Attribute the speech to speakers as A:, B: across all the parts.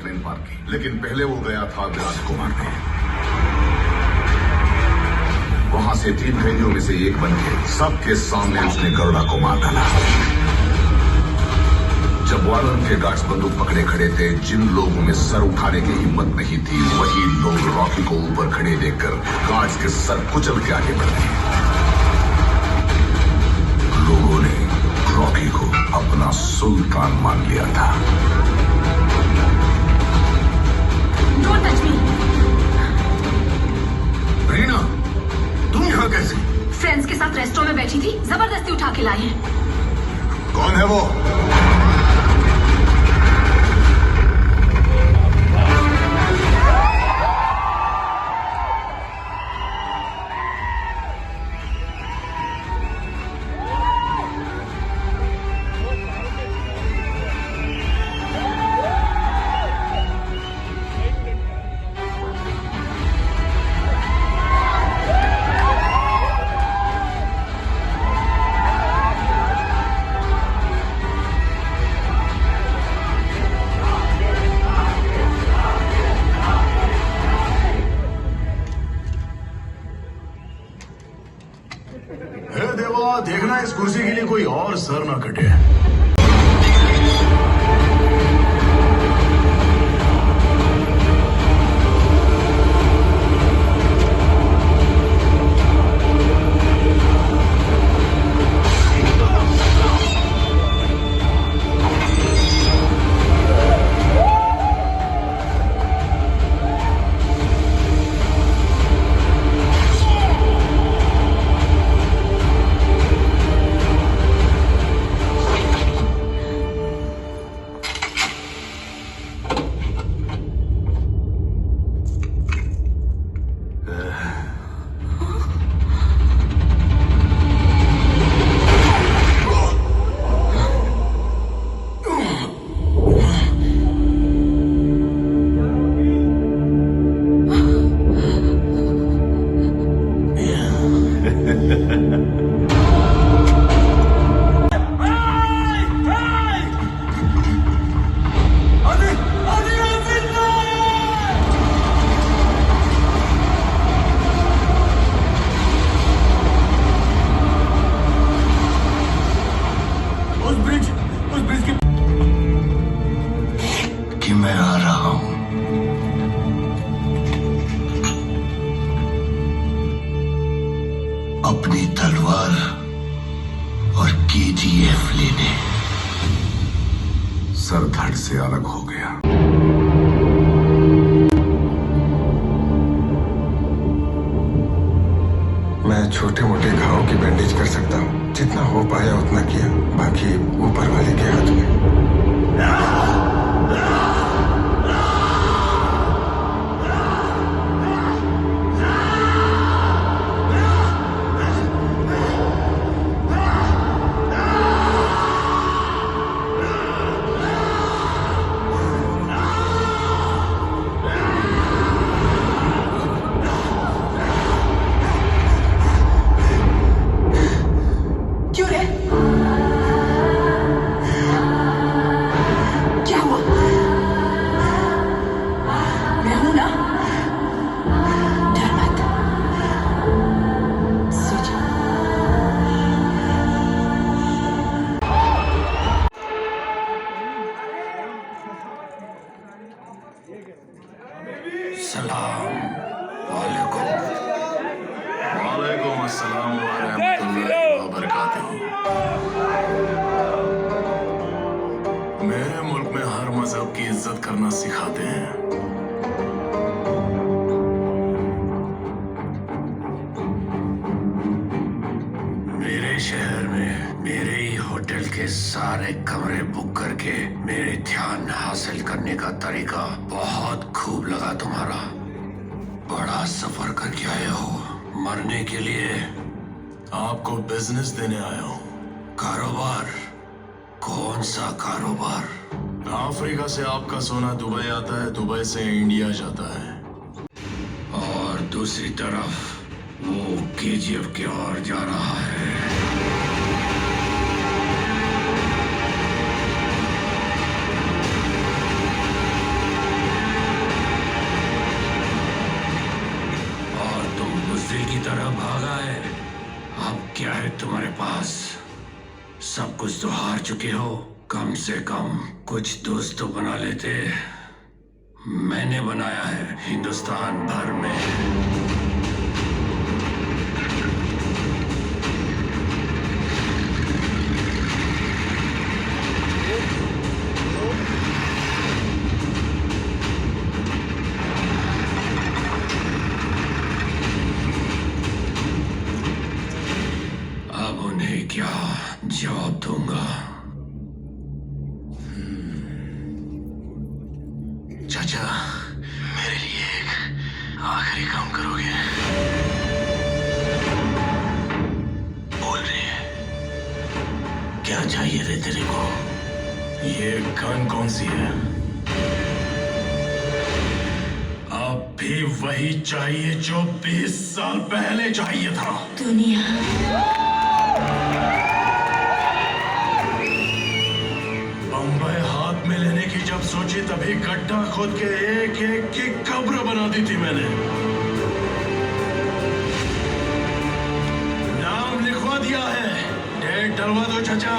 A: Train पार की, लेकिन पहले वो गया था विराट को मारने। वहां से 3 कैदियों में से एक बनके सबके सामने उसने गरुड़ा को मार डाला। जब वार्डन के गार्ड्स बंदूक पकड़े खड़े थे, जिन लोगों में सर उठाने की हिम्मत नहीं थी, वही लोग रॉकी को ऊपर खड़े देखकर गार्ड्स के सर कुचल के आगे बढ़ गए। लोगों ने रॉकी को अपना सुल्तान मान लिया था।
B: Don't touch me.
A: रीना, तुम यहाँ कैसे?
B: फ्रेंड्स के साथ रेस्टोरेंट में बैठी थी, जबरदस्ती उठा के लाई है।
A: कौन है वो?
C: हे देवा, देखना इस कुर्सी के लिए कोई और सर ना कटे।
A: कि मैं आ रहा हूं। अपनी तलवार और केजीएफ लेने। सर धड़ से अलग हो गया।
D: मैं छोटे मोटे घावों की बैंडेज कर सकता हूँ, जितना हो पाया उतना किया, बाकी ऊपर वाले के हाथ में।
B: क्यों रे? क्या हुआ? मैं हूं ना, डर मत। सो जा।
A: सलाम वालेकुम।
C: वालेकुम अस्सलाम व रहमतुल्लाहि व बरकातुहू। मेरे मुल्क में हर मजहब की इज्जत करना सिखाते हैं। मेरे शहर में मेरे ही होटल के सारे कमरे बुक करके मेरे ध्यान हासिल करने का तरीका बहुत खूब लगा तुम्हारा। बड़ा सफर करके आए हो। मरने के लिए? आपको बिजनेस देने आया हूँ। कारोबार? कौन सा कारोबार? अफ्रीका से आपका सोना दुबई आता है, दुबई से इंडिया जाता है। और दूसरी तरफ वो केजीएफ की ओर जा रहा है। तुम्हारे पास? सब कुछ तो हार चुके हो। कम से कम कुछ दोस्त तो बना लेते। मैंने बनाया है हिंदुस्तान भर में। अब उन्हें क्या जवाब दूंगा?
E: चाचा, मेरे लिए एक आखिरी काम करोगे? बोल रही है, क्या चाहिए रे तेरे को? ये गन कौन सी है? अब भी वही चाहिए जो 20 साल पहले चाहिए था।
B: दुनिया
E: बम्बई हाथ में लेने की जब सोची तभी गड्ढा खोद के एक एक की कब्र बना दी थी मैंने। नाम लिखवा दिया है। डेट डलवा दो चाचा।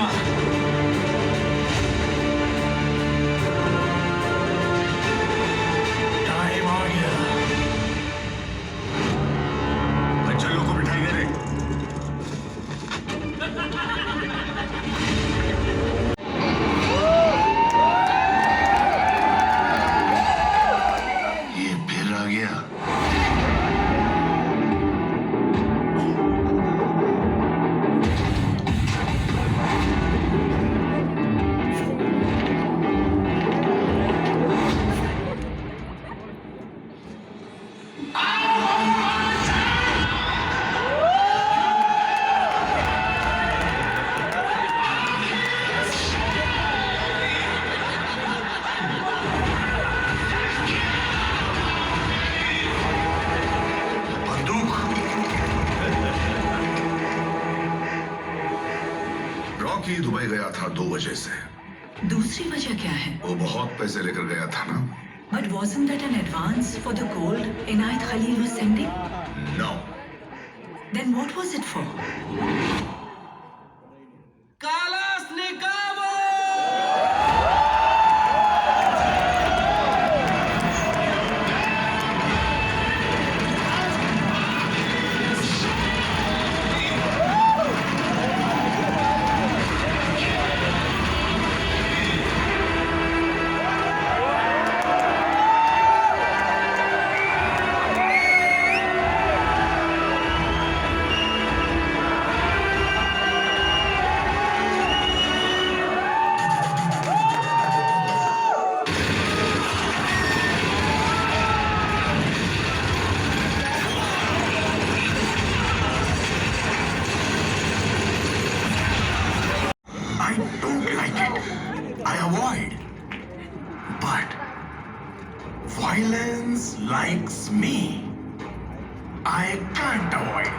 E: टाइम आ गया।
A: चलो को बिठाई दे रहे।
E: ये फिर आ गया। बंदूक।
A: रॉकी दुबई गया था 2 वजह से।
F: दूसरी वजह क्या है?
A: वो बहुत पैसे लेकर गया था ना।
F: But wasn't that an advance for the gold Inayat Khalil was sending?
A: No.
F: Then what was it for?
E: I don't like it. I avoid. But violence likes me. I can't avoid.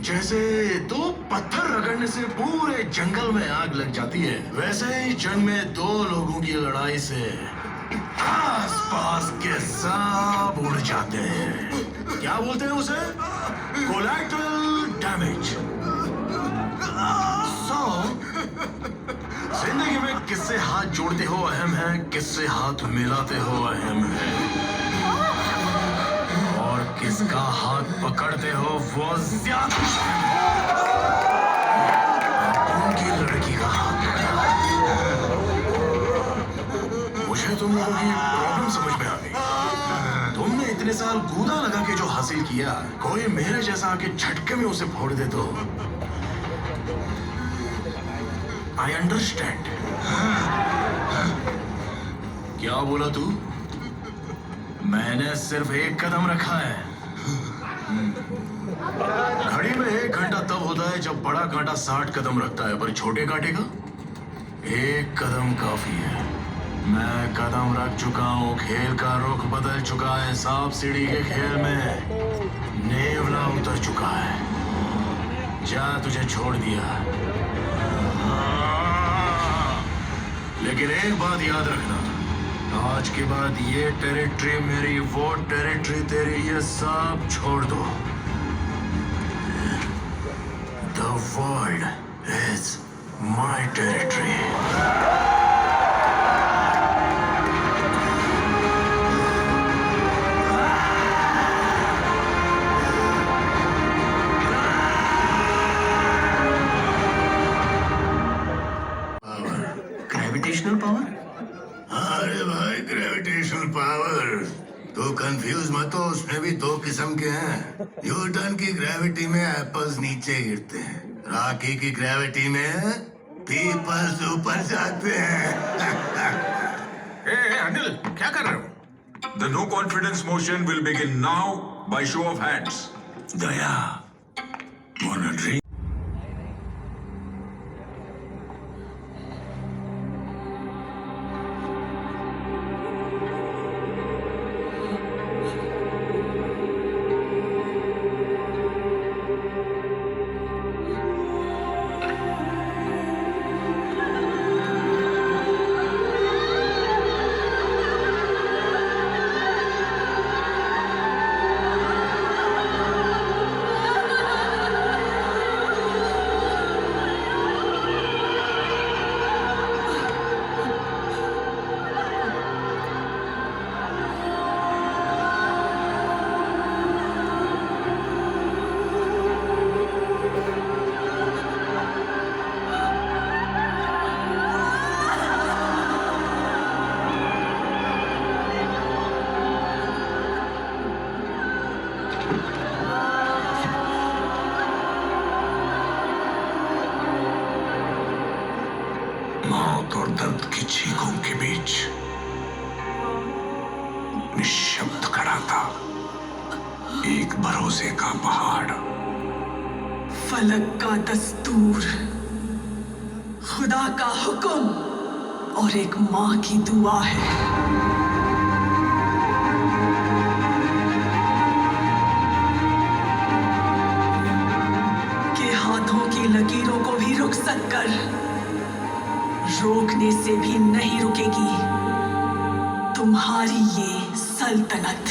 E: जैसे दो पत्थर रगड़ने से पूरे जंगल में आग लग जाती है, वैसे ही जंग में दो लोगों की लड़ाई से आसपास के सब उड़ जाते हैं। क्या बोलते हैं उसे? Collateral damage. जिंदगी में किससे हाथ जोड़ते हो अहम है, किससे हाथ मिलाते हो अहम है, और किसका हाथ पकड़ते हो वो ज्यादा। उनकी लड़की का हाथ पकड़ा। मुझे तुम लोगों की प्रॉब्लम समझ में आ गई। तुमने इतने साल कूदा लगा के जो हासिल किया, कोई मेरे जैसा आके झटके में उसे फोड़ दे तो आई अंडरस्टैंड। क्या बोला तू? मैंने सिर्फ एक कदम रखा है। घड़ी में 1 घंटा तब होता है जब बड़ा कांटा 60 कदम रखता है, पर छोटे कांटे का 1 कदम काफी है। मैं कदम रख चुका हूँ, खेल का रुख बदल चुका है, सांप सीढ़ी के खेल में नेवला उतर चुका है। जा, तुझे छोड़ दिया। लेकिन एक बात याद रखना, आज के बाद ये टेरिटरी मेरी, वो टेरिटरी तेरी, ये सब छोड़ दो। void is my territory.
G: Gravitational power?
C: अरे भाई ग्रेविटेशनल पावर तो कंफ्यूज मत हो, उसमें भी दो किस्म के हैं। न्यूटन की ग्रेविटी में एप्पल्स नीचे गिरते हैं, रॉकी की ग्रेविटी में पीपल्स ऊपर जाते हैं।
E: अनिल क्या कर रहे हो?
A: The no confidence motion will begin now by show of hands.
C: Daya, wanna drink?
A: मौत और दर्द की चीखों के बीच निशब्द खड़ा था एक भरोसे का पहाड़।
F: फलक का दस्तूर, खुदा का हुक्म और एक माँ की दुआ है। कि हाथों की लकीरों को भी रुखसत कर, रोकने से भी नहीं रुकेगी तुम्हारी ये सल्तनत।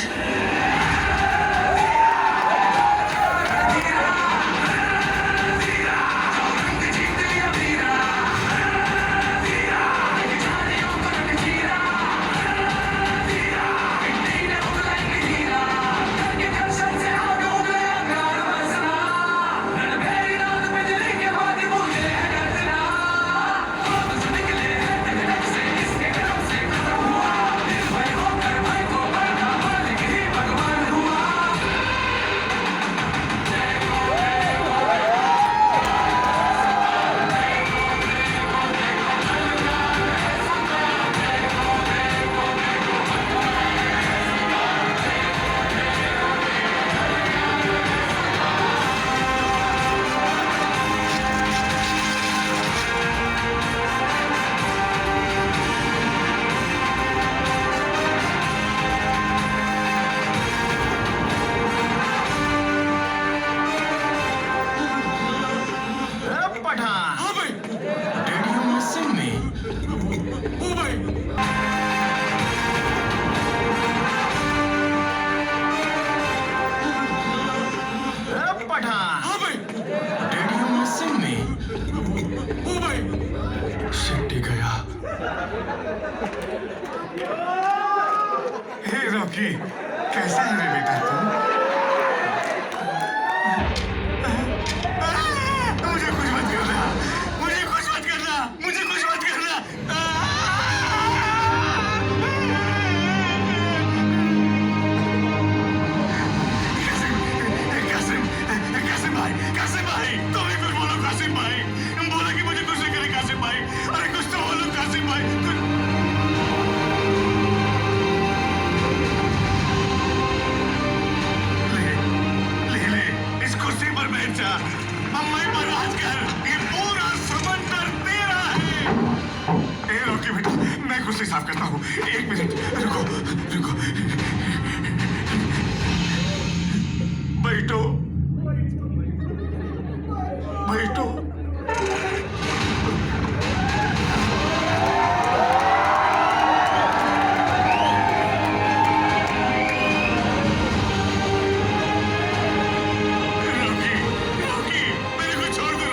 E: रॉकी, कैसा है रे बेटा तू? मुझे कुछ मत करना, मुझे कुछ मत करना, मुझे कुछ मत करना। कासिम भाई, तुम ही कुछ बोलो कासिम भाई। बोलो कि मुझे कुछ नहीं करे कासिम भाई। अरे कुछ तो बोलो कासिम भाई। अम्मा पर राज कर, ये पूरा समंदर तेरा है। ए रॉकी बेटा, मैं कुछ साफ करता हूँ। एक मिनट रुको, रुको। बैठो, बैठो। रॉकी, रॉकी, मेरे को छोड़ दो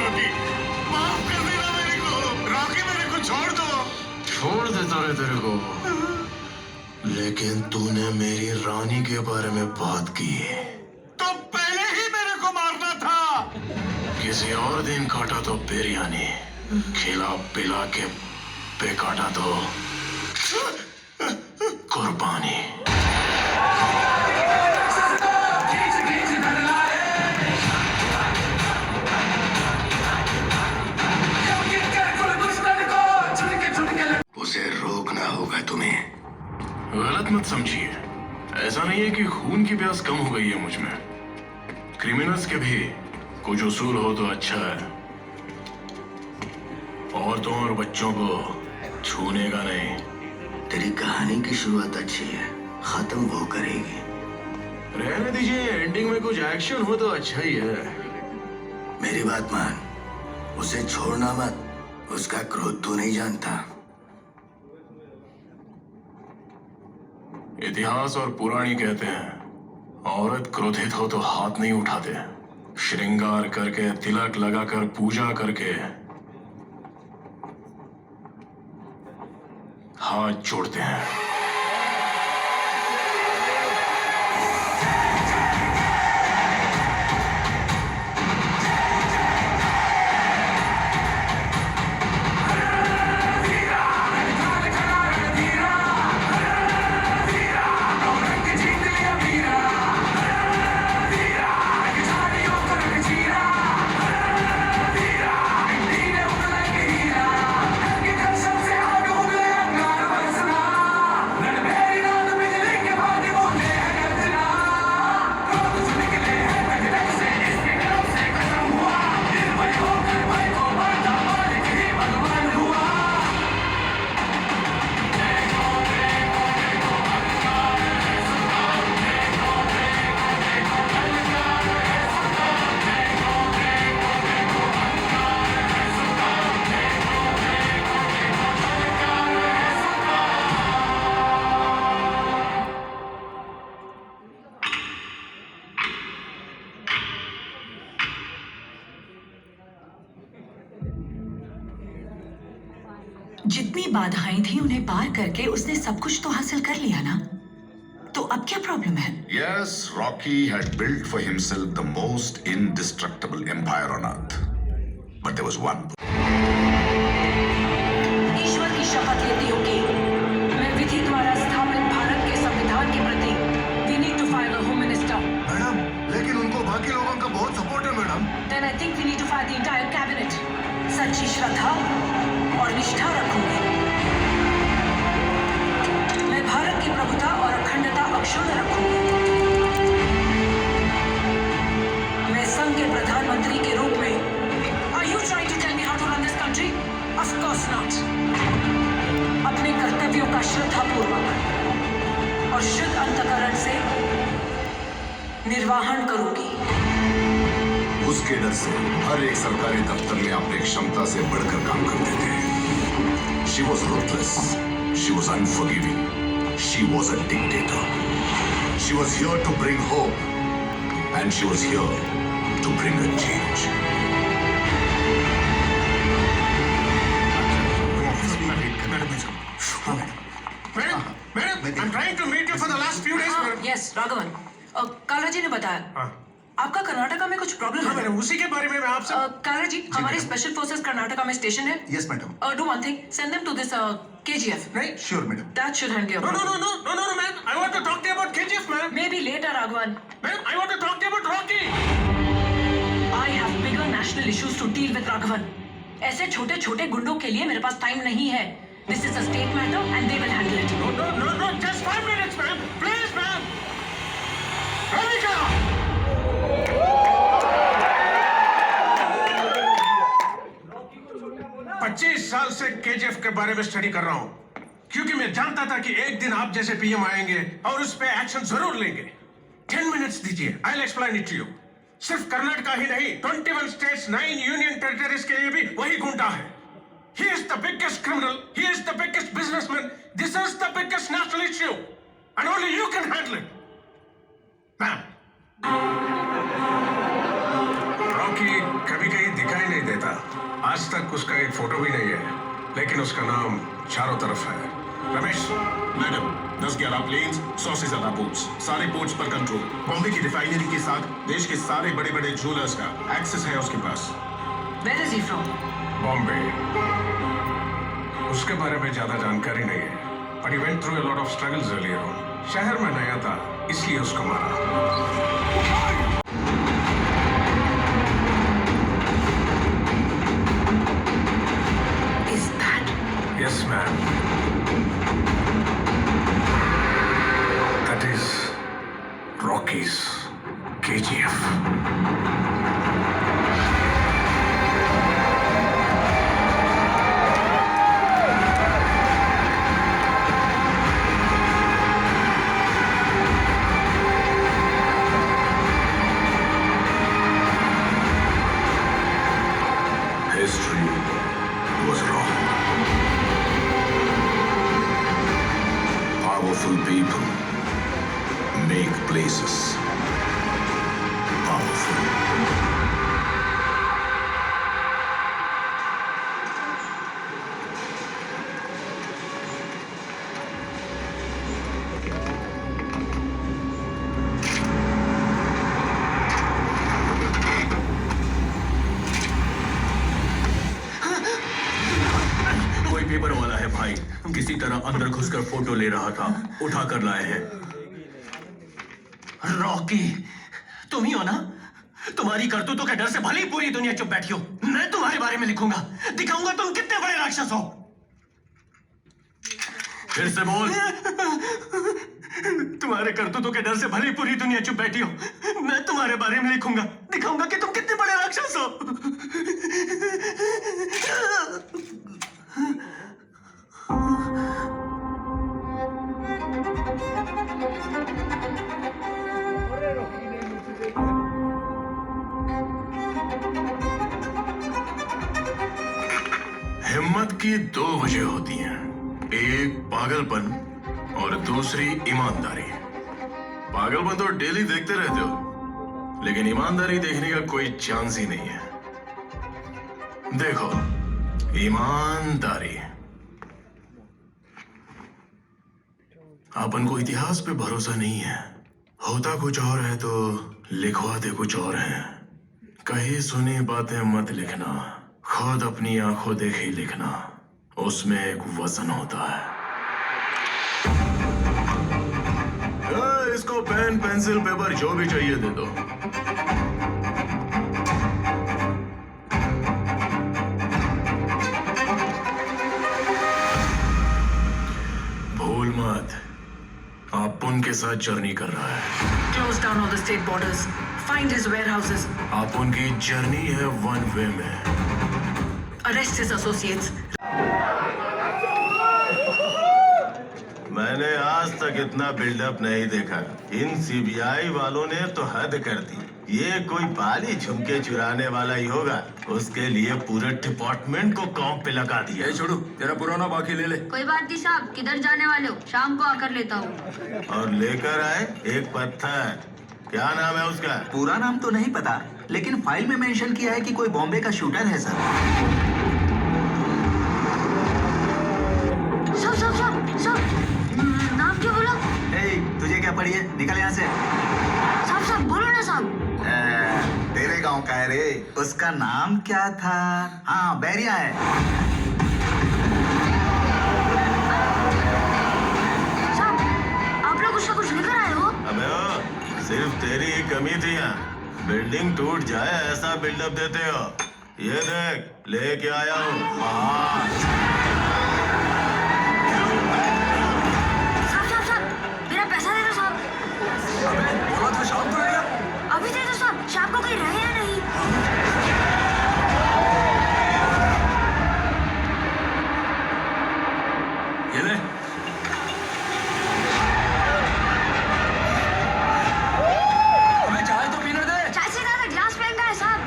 E: छोड़ देता है तेरे को, लेकिन तूने मेरी रानी के बारे में बात की तो पहले ही मेरे को मारना था। किसी और दिन काटा तो बिरयानी, खिला पिला के बेकाटा तो कुर्बानी।
C: उसे रोकना होगा तुम्हें।
E: गलत मत समझिए, ऐसा नहीं है कि खून की प्यास कम हो गई है मुझ में। क्रिमिनल्स के भी कुछ उसूल हो तो अच्छा है। औरतों और बच्चों को छूने का नहीं।
C: तेरी कहानी की शुरुआत अच्छी है, खत्म वो करेगी।
E: रहने दीजिए, एंडिंग में कुछ एक्शन हो तो अच्छा ही है।
C: मेरी बात मान, उसे छोड़ना मत। उसका क्रोध तू नहीं जानता।
E: इतिहास और पुराणी कहते हैं, औरत क्रोधित हो तो हाथ नहीं उठाते, श्रृंगार करके, तिलक लगाकर, पूजा करके हाथ जोड़ते हैं।
F: जितनी बाधाएं थी उन्हें पार करके उसने सब कुछ तो हासिल कर लिया ना, तो अब क्या प्रॉब्लम है?
A: Yes, Rocky had built for himself the most indestructible empire on earth. But there was one.
B: ईश्वर की शपथ लेती हूँ कि मैं विधि द्वारा स्थापित भारत के संविधान के प्रति we need to fire the Home Minister.
D: Madam, लेकिन उनको बाकी लोगों का बहुत सपोर्ट है madam.
B: Then I think we need to fire the entire cabinet. सच्ची श्रद्धा और निष्ठा रखूंगी। मैं भारत की प्रभुता और अखंडता अक्षुण्ण रखूंगी। मैं संघ के प्रधानमंत्री के रूप में Are you trying to tell me how to run this country? Of course not. अपने कर्तव्यों का श्रद्धापूर्वक और शुद्ध अंतःकरण से निर्वाहन करूंगी।
A: उसके डर से हर एक सरकारी दफ्तर में अपनी क्षमता से बढ़कर काम करते थे। She was ruthless. She was unforgiving. She was a dictator. She was here to bring hope, and she was here to bring a change.
E: I'm trying to meet you for the last few days.
B: Yes, Raghavan. काला जी ने बताया आपका कर्नाटका में कुछ problem है।
E: उसी के बारे में मैं आपसे
B: काला जी, हमारे स्पेशल फोर्सेस कर्नाटका में स्टेशन है।
D: Yes madam.
B: Do one thing, send them to this KGF.
E: Right?
D: Sure madam.
B: That should handle your
E: No,
B: problem.
E: man. I want to talk to you about KGF, man.
B: Maybe later, Raghavan.
E: Man, I want to talk to you about Rocky.
B: I have bigger national issues to deal with, Raghavan. ऐसे छोटे छोटे गुंडों के लिए मेरे पास time नहीं है। This is a state matter and they will handle it.
E: No. Just 5 minutes, man. Please, man. Radhika! साल से केजीएफ के बारे में स्टडी कर रहा हूं, क्योंकि मैं जानता था कि एक दिन आप जैसे पीएम आएंगे और उस पे एक्शन जरूर लेंगे। 10 मिनट्स दीजिए, I will explain it to you. सिर्फ कर्नाटका ही नहीं, 21 स्टेट्स, 9 यूनियन टेरिटरीज के लिए भी वही गुंडा है। He is the biggest criminal. He is the biggest businessman. This is the biggest national issue, and only you can handle it, ma'am. Rocky कभी कहीं दिखाई नहीं देता, आज तक उसका एक फोटो भी नहीं है।
D: लेकिन उसका नाम चारों तरफ है। रमेश,
E: मैडम 10-11 प्लेन्स, 100 से ज्यादा बोट्स, सारे पोर्ट्स पर कंट्रोल। बॉम्बे की रिफाइनरी के साथ देश के सारे बड़े बड़े ज्वेलर्स का एक्सेस है उसके पास।
B: Where is he from?
D: Bombay. उसके बारे में ज्यादा जानकारी नहीं है, but he went through a lot of struggles earlier on. शहर में नया था, इसलिए उसको मारा।
B: Is that?
D: Yes, ma'am. That is Rocky's KGF.
A: History was wrong. Powerful people make places powerful.
E: कोई पेपर वाला है भाई, किसी तरह अंदर घुसकर फोटो ले रहा था, उठा कर लाए हैं।
G: रॉकी, तुम ही हो ना? तुम्हारी करतूतों के डर से भले ही पूरी दुनिया चुप बैठी हो, मैं तुम्हारे बारे में लिखूंगा, दिखाऊंगा तुम कितने बड़े राक्षस हो।
E: फिर से बोल।
G: तुम्हारे करतूतों के डर से भले ही पूरी दुनिया चुप बैठी हो, मैं तुम्हारे बारे में लिखूंगा, दिखाऊंगा कि तुम कितने बड़े राक्षस हो।
E: हिम्मत की दो वजह होती हैं, एक पागलपन और दूसरी ईमानदारी। पागलपन तो डेली देखते रहते हो, लेकिन ईमानदारी देखने का कोई चांस ही नहीं है। देखो, ईमानदारी। अपन को इतिहास पे भरोसा नहीं है, होता कुछ और है तो लिखवाते कुछ और है। कहीं सुनी बातें मत लिखना, खुद अपनी आंखों देखे लिखना, उसमें एक वजन होता है। इसको पेन, पेंसिल, पेपर जो भी चाहिए दे दो। भूल मत, आप उनके साथ जर्नी कर रहा है।
B: Close down all the state borders. Find his warehouses.
E: आप उनकी जर्नी है वन वे में।
B: Arrest his associates.
A: मैंने आज तक इतना बिल्डअप नहीं देखा। इन सीबीआई वालों ने तो हद कर दी। ये कोई बाली झुमके चुराने वाला ही होगा, उसके लिए पूरे डिपार्टमेंट को काम पे लगा दिया।
E: छोड़ू, तेरा पुराना बाकी ले ले।
H: कोई बात नहीं साहब, किधर जाने वाले हो? शाम को आकर लेता हूँ।
A: और लेकर आए एक पत्थर। क्या नाम है उसका?
G: पूरा नाम तो नहीं पता, लेकिन फाइल में मेंशन किया है कि कोई बॉम्बे का शूटर है सर।
H: सब नाम क्यों बोला?
G: तुझे क्या पड़ी है? निकल यहाँ से।
H: सब बोलो ना साहब।
G: तेरे गांव का है रे। उसका नाम क्या था? हाँ, बैरिया है।
H: साहब, आप लोग उसका कुछ लेकर आए हो?
A: अबे ओ, सिर्फ तेरी ही कमी थी यहाँ। बिल्डिंग टूट जाए ऐसा बिल्डअप देते हो। ये देख, लेके आया हूँ।
H: मेरा पैसा दे दो साहब।
G: बोला था शाम को आएगा।
H: अभी दे दो साहब, शाम को कहीं रहे या नहीं?
E: ये ले।
G: हमें चाय तो पीने दे।
H: चाय से ज्यादा ग्लास फेंका है साहब।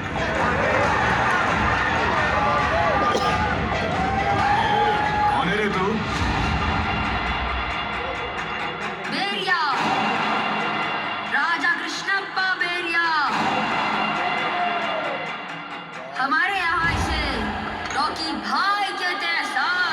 E: कौन है रे तू?
H: बेरिया, राजा कृष्णप्पा बेरिया। हमारे यहाँ इसे रॉकी भाई कहते हैं साहब।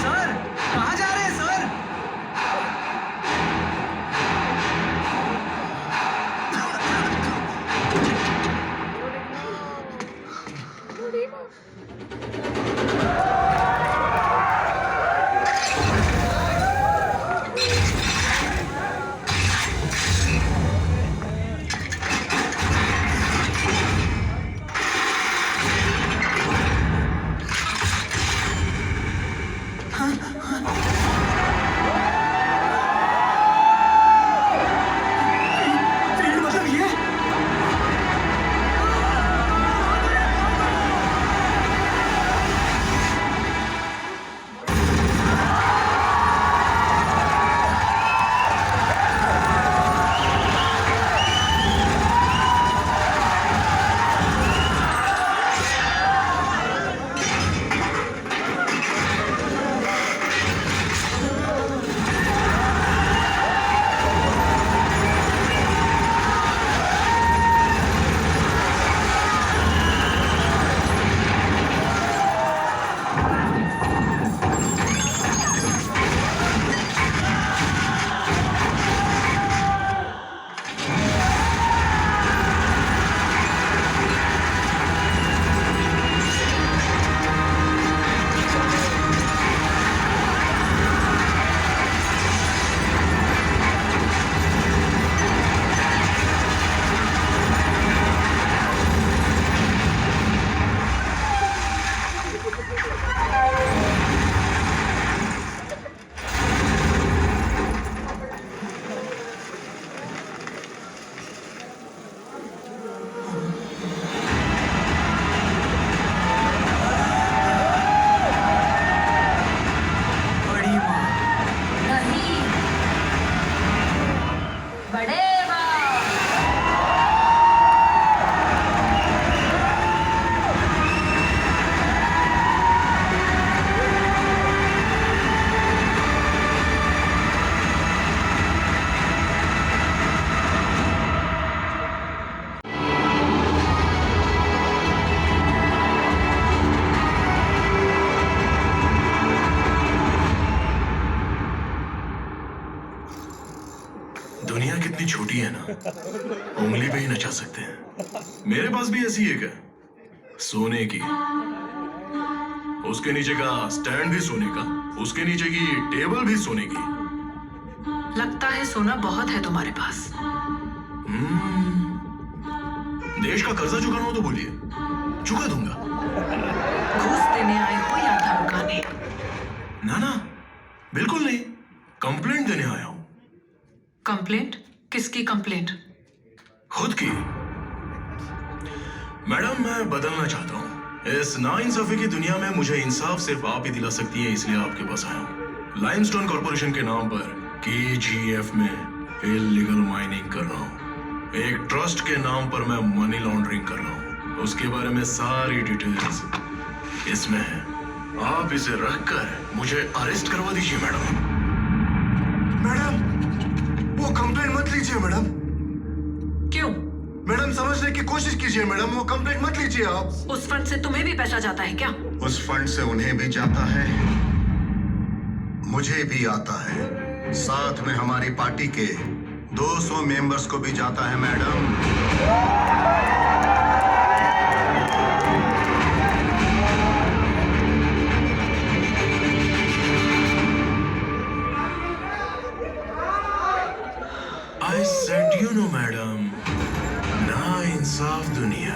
G: सर कहाँ जा रहे हैं सर? मतलब ये बड़ी माँ।
H: नहीं, बड़े बाप।
E: दुनिया कितनी छोटी है ना, उंगली पे ही नचा सकते हैं। मेरे पास भी ऐसी एक है, सोने की। उसके नीचे का स्टैंड भी सोने का, उसके नीचे की टेबल भी सोने की।
B: लगता है सोना बहुत है तुम्हारे पास।
E: देश का कर्जा चुकाना हो तो बोलिए, चुका दूंगा।
B: घूस देने आए हो या धमकाने?
E: ना ना, बिल्कुल नहीं, कंप्लेंट देने आया हूं।
B: कंप्लेंट? किसकी कंप्लेंट?
E: खुद की। मैडम, मैं बदलना चाहता हूँ। इस नाइंसाफी की दुनिया में मुझे इंसाफ सिर्फ आप ही दिला सकती है, इसलिए आपके पास आया हूँ। लाइमस्टोन कॉर्पोरेशन के नाम पर KGF में इल्लीगल माइनिंग कर रहा हूँ। एक ट्रस्ट के नाम पर मैं मनी लॉन्ड्रिंग कर रहा हूँ। उसके बारे में सारी डिटेल्स इसमें है। आप इसे रखकर मुझे अरेस्ट करवा दीजिए मैडम।
I: मैडम, वो कंप्लेंट मत लीजिए मैडम।
B: क्यों?
I: मैडम, समझने की कोशिश कीजिए मैडम, वो कंप्लेंट मत लीजिए आप।
B: उस फंड से तुम्हें भी पैसा जाता है क्या?
A: उस फंड से उन्हें भी जाता है, मुझे भी आता है, साथ में हमारी पार्टी के 200 मेंबर्स को भी जाता है madam.
E: I said you know madam, ना इंसाफ दुनिया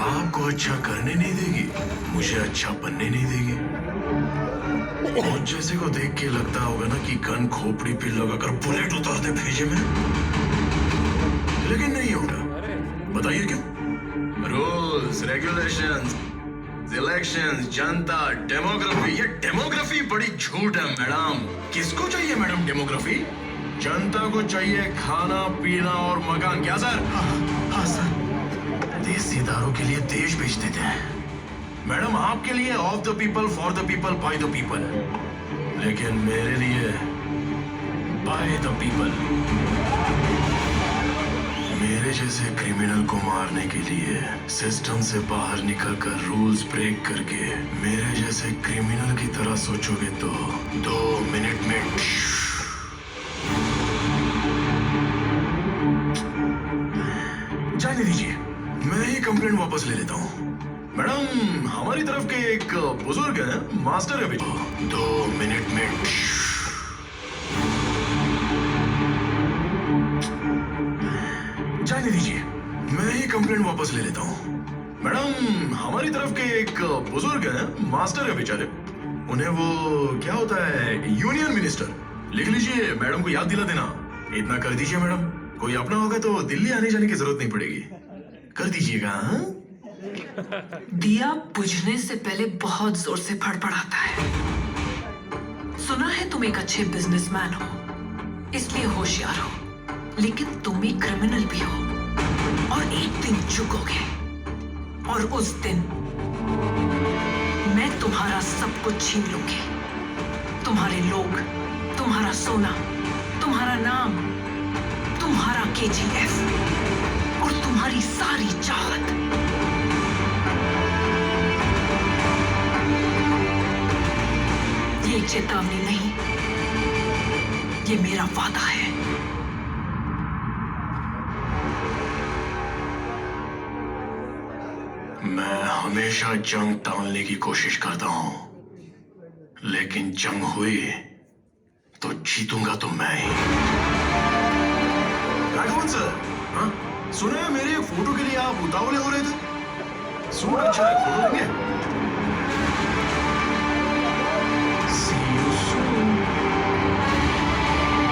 E: आपको अच्छा करने नहीं देगी, मुझे अच्छा बनने नहीं देगी। और जैसे को देख के लगता होगा ना कि गन खोपड़ी पे लगाकर बुलेट उतार दे भेजे में, लेकिन नहीं होगा। बताइए क्यों? रूल्स, रेगुलेशंस, इलेक्शंस, जनता, डेमोग्राफी। ये डेमोग्राफी बड़ी झूठ है मैडम। किसको चाहिए मैडम डेमोग्राफी? जनता को चाहिए खाना पीना और मकान। क्या सर? हाँ सर। देसी दारू के लिए देश बेच देते हैं मैडम, आपके लिए of the people, for the people, by the people, लेकिन मेरे लिए बाय द पीपल। मेरे मेरे जैसे क्रिमिनल को मारने के लिए सिस्टम से बाहर निकलकर रूल्स ब्रेक करके मेरे जैसे क्रिमिनल की तरह सोचोगे तो 2 मिनट में जाने दीजिए, मैं ही कंप्लेंट वापस ले लेता हूँ। मैडम, हमारी तरफ के एक बुजुर्ग है, मास्टर है। 2 मिनट में जाने दीजिए, मैं ही कंप्लेंट वापस ले लेता हूँ। मैडम, हमारी तरफ के एक बुजुर्ग है, मास्टर है बेचारे। उन्हें वो क्या होता है, यूनियन मिनिस्टर। लिख लीजिए, मैडम को याद दिला देना। इतना कर दीजिए मैडम, कोई अपना होगा तो दिल्ली आने जाने की जरूरत नहीं पड़ेगी। कर दीजिएगा। हाँ?
F: दिया बुझने से पहले बहुत जोर से फड़फड़ाता है। सुना है तुम एक अच्छे बिजनेसमैन हो, इसलिए होशियार हो, लेकिन तुम एक क्रिमिनल भी हो और एक दिन चुकोगे। और उस दिन मैं तुम्हारा सब कुछ छीन लूंगी। तुम्हारे लोग, तुम्हारा सोना, तुम्हारा नाम, तुम्हारा KGF और तुम्हारी सारी चाहत। ये चेतावनी नहीं, ये मेरा वादा है।
E: मैं हमेशा जंग टालने की कोशिश करता हूं, लेकिन जंग हुई तो जीतूंगा तो मैं ही। राघवन सर, हाँ? सुना है मेरे एक फोटो के लिए आप उतावले हो रहे थे। सूट अच्छा है, फोटो लेंगे?